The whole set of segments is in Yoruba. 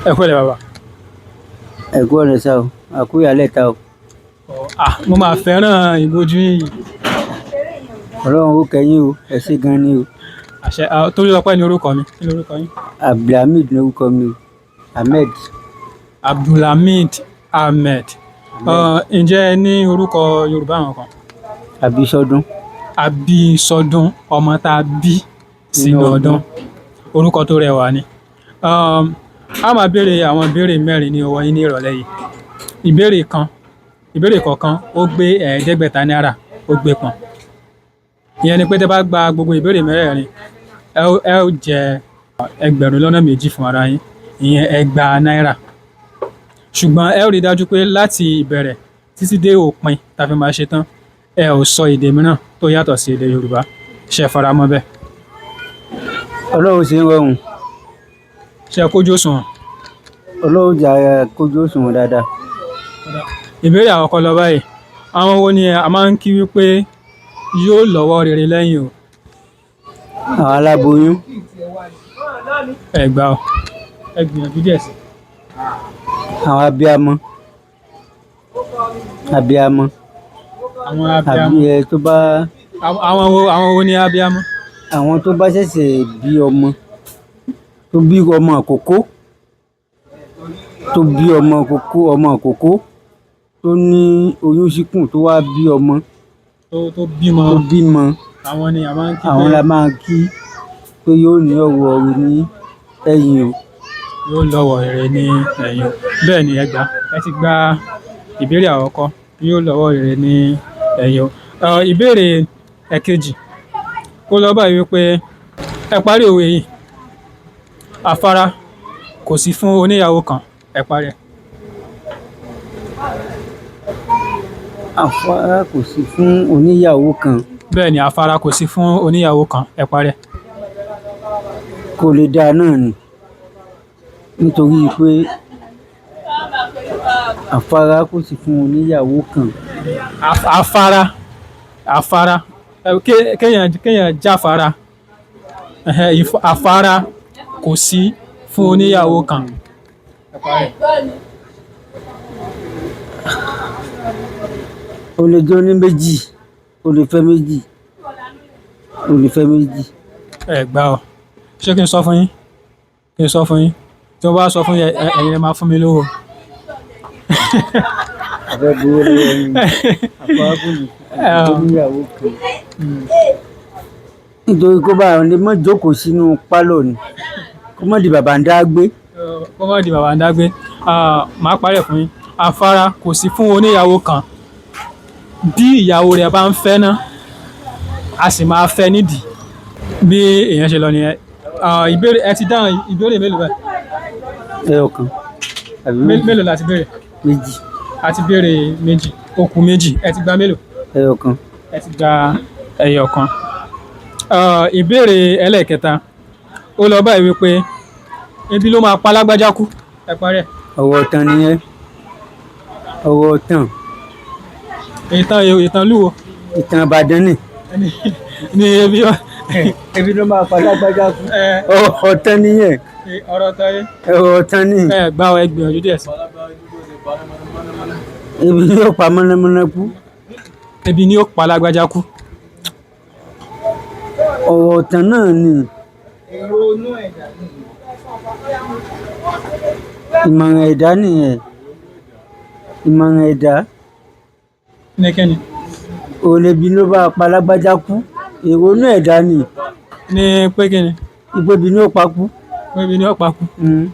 Ẹ kúrọ̀lẹ́ bàbá. Ẹ kú ọ̀lẹ́ sá o, àkú ìyálẹ̀ta o. Mo máa fẹ́ràn ìbojú yìí. Ọlọ́run ó kẹ́yìn o, ẹ ṣé gan ni o. Àṣẹ. Torílọpẹ́ ni orúkọ mi. Kí ni orúkọ yín? Abdulhamid ni orúkọ mi o. Ahmed. Abdulhamid Ahmed. Ǹjẹ́ ẹ ní orúkọ Yorùbá àwọn kan? Abísọ́dún. Abísọ́dún, ọmọ tá a bí sínú ọdún. Orúkọ tó rẹwà ni. A máa béèrè àwọn ìbéèrè mẹ́rin ní ọwọ́ yín ní ìrọ̀lẹ́ yìí. Ìbéèrè kọ̀ọ̀kan ó gbé ẹ̀ẹ́dẹ́gbẹ̀ta náírà ó gbé pọ̀n. Ìyẹn ni pé tẹ́ bá gba gbogbo ìbéèrè mẹ́rẹ̀ẹ̀rin, ẹ ó jẹ ẹgbẹ̀rún lọ́nà méjì fún ara yín, ìyẹn ẹgbàá náírà. Ṣùgbọ́n ẹ ó rí dájú pé láti ìbẹ̀rẹ̀ títí dé òpin tá a fi máa ṣe tán, ẹ ò sọ èdè mìíràn tó yàtọ̀ sí èdè Yorùbá. Ṣé ẹ faramọ́ bẹ́ẹ̀? Ọlọ́run ṣe ń rọrùn. Ṣé ẹ kójú òṣùwọ̀n? Ọlọ́run jà kójú òṣùwọ̀n dáadáa. Ìbéèrè àkọ́kọ́ lọ báyìí. Àwọn wo ni a máa ń kí wípé yóò lọ́wọ́ rere lẹ́yìn o? Àwọn aláboyún. Ẹ gbà ọ. Ẹ gbìyànjú díẹ̀ sí. Àwọn abiyamọ. Abiyamọ. Àwọn abiyamọ. Àbí ẹ tó bá. Àwọn wo ni abiyamọ? Àwọn tó bá ṣẹ̀ṣẹ̀ bí ọmọ. Tó bí ọmọ àkókó. Tó bí ọmọ àkókó. Tó ní oyún síkùn tó wá bí ọmọ. Tó bímọ. Tó bímọ. Àwọn ni a máa ń kí. Àwọn la máa ń kí pé yóò ní ọ̀wọ̀ rere ní ẹ̀yìn o. Yóò lọ́wọ́ rere ní ẹ̀yìn o. Bẹ́ẹ̀ ni ẹ gbà. Ẹ ti gba ìbéèrè àkọ́kọ́. Yóò lọ́wọ́ rere ní ẹ̀yìn o. Ìbéèrè ẹ̀kejì. Ó lọ báyìí wípé ẹ parí òwe yìí. Afárá kò sí fún oníyàwó kan. Ẹ parí ẹ̀. Afárá kò sí fún oníyàwó kan. Bẹ́ẹ̀ ni, afárá kò sí fún oníyàwó kan. Ẹ parí ẹ̀. Kò lè dáa náà ni. Nítorí pé afárá kò sí fún oníyàwó kan. Afárá. Kéèyàn jáfara. Afárá kò sí fún oníyàwó kan. Ẹ parí ẹ̀. O lè jẹ́ oní méjì, o lè fẹ́ méjì, o lè fẹ́ méjì. Ẹ gbà ọ. Ṣé kí n sọ fún yín? Kí n sọ fún yín? Tí mo bá sọ fún yín, ẹ̀yin ẹ máa fún mi lówó. Àfẹ́ gbowó lọ́wọ́ yín. Afárá kò ní fún oníyàwó kan. Nítorí kó bá àwọn lè má jókòó sínú pálọ̀ ni. Kó má di bàbá ń dá gbé. Kó má di bàbá ń dá gbé. Màá parí ẹ̀ fún yín. Afárá kò sí fún oníyàwó kan. Bí ìyàwó rẹ̀ bá ń fẹ́ náà, a sì máa fẹ́ nídìí. Bí èèyàn ṣe lọ nìyẹn. Ìbéèrè ẹ ti dáhùn ìbéèrè mélòó báyìí? Ẹyọ̀kan. Mélòó la ti béèrè? Méjì. A ti béèrè méjì. Ó kù méjì. Ẹ ti gba mélòó? Ẹyọ̀kan. Ẹ ti gba ẹyọ̀kan. Ìbéèrè ẹlẹ́ẹ̀kẹta. Ó lọ báyìí wípé ebi ló máa pa lágbájá kú. Ẹ parí ẹ̀. Ọwọ́ ọ̀tàn nìyẹn. Ọwọ́ ọ̀tàn. Ìtàn lúwo. Ìtàn Ìbàdàn ni. Ni ebi wá. Ebi ló máa pa lágbájá kú. Ọwọ́ ọ̀tàn nìyẹn. Ọ̀rọ̀ táyé. Ọwọ́ ọ̀tàn ni. Ẹ gbà ọ, ẹ gbìyànjú díẹ̀ sí. Ebi ni yóò pa mọ̀nàmọ́ná kú. Ebi ni ó pa lágbájá kú. Ọwọ́ ọ̀tàn náà ni. Ìmọ̀ràn ẹ̀dá nìyẹn. Ìmọ̀ràn ẹ̀dá. Nìkẹ́ni. Òun ebi ló bá pa lágbájá kú. Ìrònú ẹ̀dá ni. Ní pé kí ni? Ipò ebi ni ó pa kú. Ebi ni ó pa kú.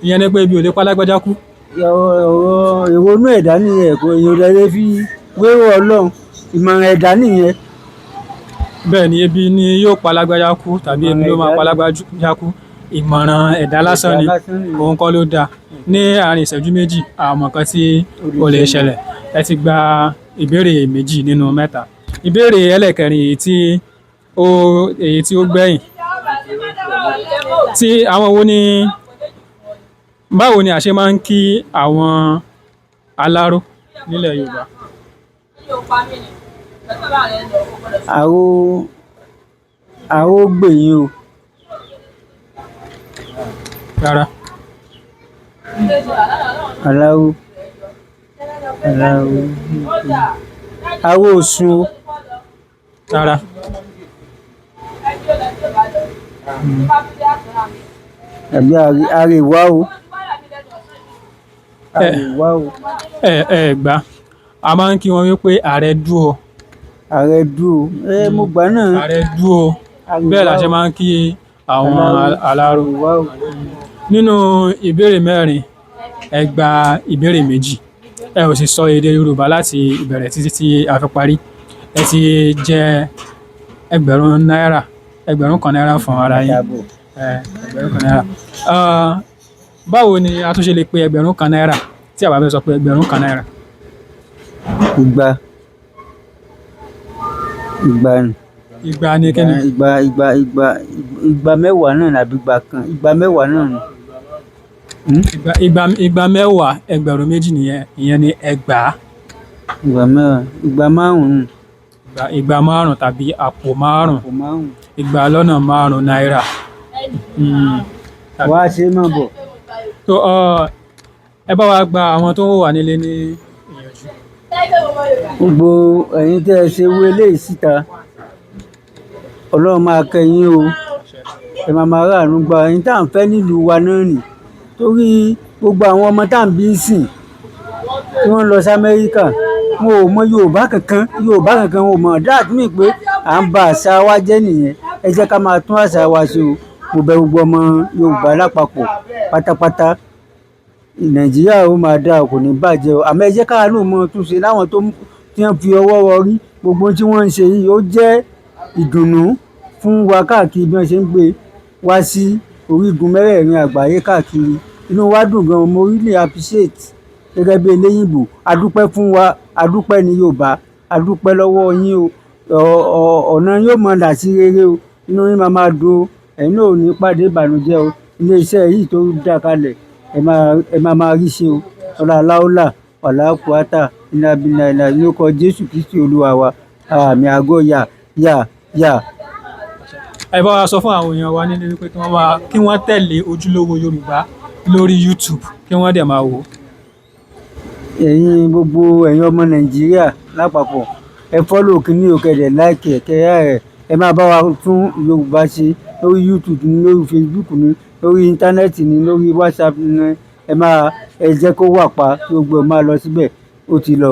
Ìyẹn ni pé ebi ò lè pa lágbájá kú. Ìrònú ẹ̀dá nìyẹn. Èèyàn lè fi wéwọ Ọlọ́run. Ìmọ̀ràn ẹ̀dá nìyẹn. Bẹ́ẹ̀ ni, ebi ni yóò pa lágbájá kú tàbí ebi ló máa pa lágbájá kú. Ìmọ̀ràn ẹ̀dá lásán ni. Òun kọ́ ló dáa. Ní àárín ìṣẹ́jú méjì, àwọn kan tí ó lè ṣẹlẹ̀. Ẹ ti gba ìbéèrè méjì nínú mẹ́ta. Ìbéèrè ẹlẹ́ẹ̀kẹrin èyí tí ó gbẹ̀yìn. Báwo ni a ṣe máa ń kí àwọn aláró nílẹ̀ Yorùbá? Àró gbèyìn o. Rárá. aláwo aláwo awo òsùn o. rárá. Àbí àrèwá o. ẹ àrèwá o. ẹ gbà a máa ń kí wọn wípé ààrẹ dúró ààrẹ dúró mo gbà náà. ààrẹ dúró bẹ́ẹ̀ la ṣe máa ń kí àwọn aláró. àrèwá o. nínú ìbéèrè mẹ́rin ẹ gba ìbéèrè méjì ẹ ò sì sọ èdè Yorùbá láti ìbẹ̀rẹ̀ títí tí a fi parí ẹ ti jẹ ẹgbẹ̀rún kan náírà fún ara yín. Àdàbọ̀. Ẹgbẹ̀rún kan náírà. Báwo ni a tún ṣe lè pe ẹgbẹ̀rún kan náírà tí a bá fẹ́ sọ pé ẹgbẹ̀rún kan náírà? Igba ni. Igba ni kí ni? Igba mẹ́wàá náà ni àbí igba kan? Igba mẹ́wàá náà ni. Igba mẹ́wàá ẹgbẹ̀rún méjì nìyẹn, ìyẹn ni ẹgbàá. Igba mẹ́wàá. Igba márùn-ún. Igba márùn tàbí àpò márùn. Àpò márùn-ún. Igba lọ́nà márùn náírà. Wá ṣe é mọ̀ bọ̀. So ẹ bá wa gba àwọn tó wà nílé ní ìyànjú. Gbogbo ẹ̀yin tẹ́ ẹ ṣe wú eléyìí síta, Ọlọ́run máa kẹ́ yín o. Ẹ máa ráàánú gba ẹ̀yin tá à ń fẹ́ nílùú wa náà nì. Torí gbogbo àwọn ọmọ tá à ń bí sìn tí wọ́n lọ sí Amẹ́ríkà, wọn ò mọ Yorùbá kankan wọn ò mọ̀. That mean pé à ń ba àṣà wa jẹ́ nìyẹn. Ẹ jẹ́ ká máa tún àṣà wa ṣe o. Mo bẹ̀ gbogbo ọmọ Yorùbá lápapọ̀ pátápátá. Nàìjíríà ó máa dáa, kò ní bàjẹ́ o. Àmọ́ ẹ jẹ́ káwa náà mọ túnṣe láwọn tí wọ́n fi ọwọ́ rọrí. Gbogbo tí wọ́n ń ṣe yìí ó jẹ́ ìdùnnú fún wa káàkiri bí wọ́n ṣe ń gbé wá sí orígun mẹ́rẹ̀ẹ̀rin àgbáyé káàkiri. Inú wa dùn gan-an, mo really appreciate gẹ́gẹ́ bí eléyìnbó. Adúpẹ́ fún wa, adúpẹ́ ní Yorùbá, adúpẹ́ lọ́wọ́ yín o. Ọ̀nà yóò mọ là sí rere o. Inú yín máa dùn o. Ẹ̀yin náà ò ní pàdé ìbànújẹ́ o. Ilé iṣẹ́ yìí tó dá kalẹ̀ ẹ máa rí ṣe o. Ọláláúlà wàlákùátà ìnàbìnà lórúkọ Jésù Kristi Olúwa wa. Àmì àgọ́ yà. Ẹ bá wa sọ fún àwọn èèyàn wa nílé wípé kí wọ́n tẹ̀lé ojúlówó Yorùbá lórí YouTube kí wọ́n dẹ̀ máa wò. Gbogbo ẹ̀yin ọmọ Nàìjíríà lápapọ̀, ẹ fọ́lọ̀ kíní òkèdè láìkì ẹ̀kẹ́yà rẹ̀. Ẹ máa bá wa tún Yorùbá ṣe lórí YouTube ní, lórí Facebook ní, lórí íńtánẹ́ẹ̀tì ní, lórí WhatsApp ní. Ẹ jẹ́ kó wà pa kí gbogbo ẹ̀ máa lọ síbẹ̀. Ó ti lọ.